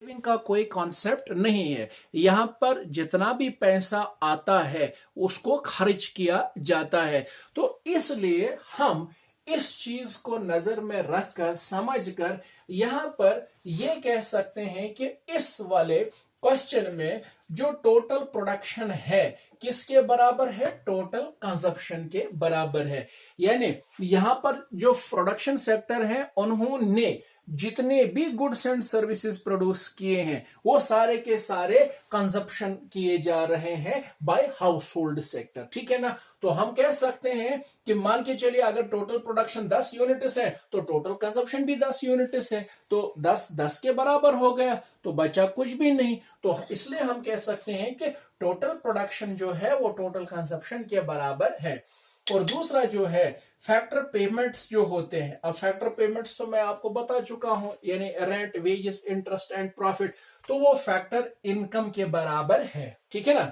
Saving का कोई concept नहीं है। यहाँ पर जितना भी पैसा आता है उसको खर्च किया जाता है। तो इसलिए हम इस चीज को नजर में रखकर समझकर यहां पर यह कह सकते हैं कि इस वाले क्वेश्चन में जो टोटल प्रोडक्शन है किसके बराबर है, टोटल कंजप्शन के बराबर है। यानी यहां पर जो प्रोडक्शन सेक्टर है उन्होंने जितने भी गुड्स एंड सर्विसेज प्रोड्यूस किए हैं वो सारे के सारे कंजप्शन किए जा रहे हैं बाय हाउस होल्ड सेक्टर, ठीक है ना। तो हम कह सकते हैं कि मान के चलिए अगर टोटल प्रोडक्शन 10 यूनिट्स है तो टोटल कंजप्शन भी 10 यूनिट्स है, तो 10 के बराबर हो गया, तो बचा कुछ भी नहीं। तो इसलिए हम कह सकते हैं कि टोटल प्रोडक्शन जो है वो टोटल कंजप्शन के बराबर है। और दूसरा जो है फैक्टर पेमेंट्स जो होते हैं, अब फैक्टर पेमेंट्स तो मैं आपको बता चुका हूं, यानी rent, wages, interest and profit, तो वो फैक्टर इनकम के बराबर है, ठीक है ना।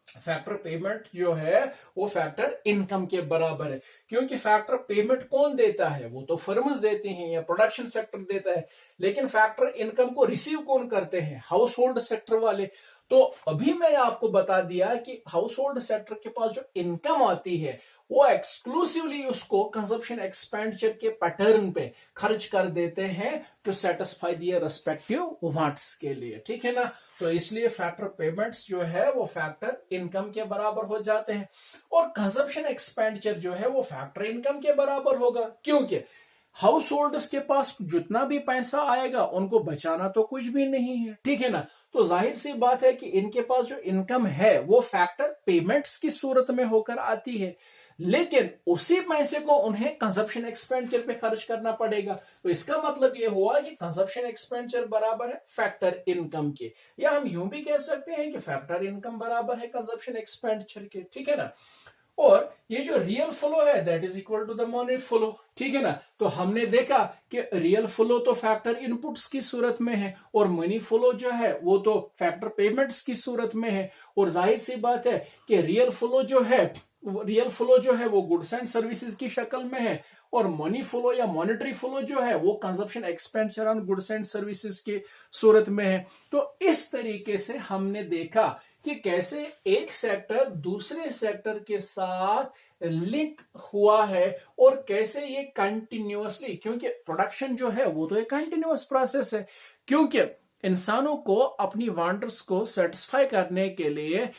फैक्टर पेमेंट जो है वो फैक्टर इनकम के बराबर है, क्योंकि फैक्टर पेमेंट कौन देता है, वो तो फर्म्स देते हैं या प्रोडक्शन सेक्टर देता है, लेकिन फैक्टर इनकम को रिसीव कौन करते हैं, हाउस होल्ड सेक्टर वाले। तो अभी मैंने आपको बता दिया कि हाउस होल्ड सेक्टर के पास जो इनकम आती है वो एक्सक्लूसिवली उसको कंजप्शन एक्सपेंडिचर के पैटर्न पे खर्च कर देते हैं to satisfy their respective wants के लिए, ठीक है ना। तो इसलिए फैक्टर पेमेंट्स जो है वो फैक्टर इनकम के बराबर हो जाते हैं और कंजप्शन एक्सपेंडिचर जो है वो फैक्टर इनकम के बराबर होगा, क्योंकि हाउस होल्डर्स के पास जितना भी पैसा आएगा उनको बचाना तो कुछ भी नहीं है, ठीक है ना। तो जाहिर सी बात है कि इनके पास जो इनकम है वो फैक्टर पेमेंट्स की सूरत में होकर आती है, लेकिन उसी पैसे को उन्हें कंजप्शन एक्सपेंडिचर पे खर्च करना पड़ेगा। तो इसका मतलब यह हुआ कि कंजप्शन एक्सपेंडिचर बराबर है फैक्टर इनकम के, या हम यूं भी कह सकते हैं कि फैक्टर इनकम बराबर है कंजप्शन एक्सपेंडिचर के, ठीक है ना। और ये जो रियल फ्लो है that is equal to the money flow, ठीक है ना। तो हमने देखा कि रियल फ्लो तो फैक्टर इनपुट्स की सूरत में है और मनी फ्लो जो है वो तो फैक्टर पेमेंट्स की सूरत में है। और जाहिर सी बात है कि रियल फ्लो जो है वो गुड्स एंड सर्विसेज की शक्ल में है और मनी फ्लो या मॉनेटरी फ्लो जो है वो consumption expenditure on goods and services की सूरत में है। तो इस तरीके से हमने देखा कि कैसे एक सेक्टर दूसरे सेक्टर के साथ लिंक हुआ है और कैसे ये कंटिन्यूअसली, क्योंकि प्रोडक्शन जो है वो तो एक कंटिन्यूअस प्रोसेस है, क्योंकि इंसानों को अपनी वांटर्स को सेटिस्फाई करने के लिए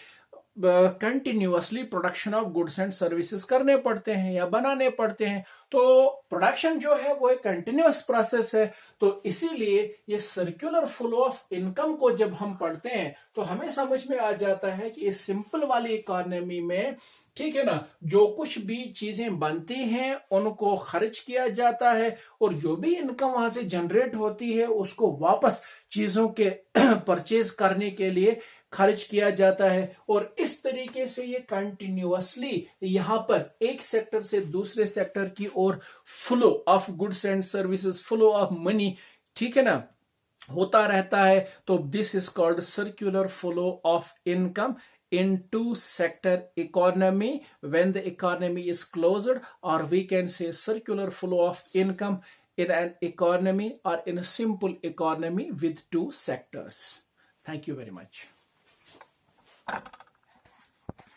continuously production of goods and services करने पड़ते हैं या बनाने पड़ते हैं। तो प्रोडक्शन जो है वो एक कंटिन्यूअस प्रोसेस है। तो इसीलिए ये सर्कुलर फ्लो ऑफ इनकम को जब हम पढ़ते हैं तो हमें समझ में आ जाता है कि इस सिंपल वाली इकोनॉमी में, ठीक है ना, जो कुछ भी चीजें बनती हैं उनको खर्च किया जाता है और जो भी इनकम वहां से जनरेट होती है उसको वापस चीजों के परचेज करने के लिए खर्च किया जाता है। और इस तरीके से ये कंटिन्यूअसली यहां पर एक सेक्टर से दूसरे सेक्टर की ओर flow of goods and services, flow of money, ठीक है ना, होता रहता है। तो this is called circular flow of income into sector economy when the economy is closed, or we can say circular flow of income in an economy or in a simple economy with two sectors. Thank you very much.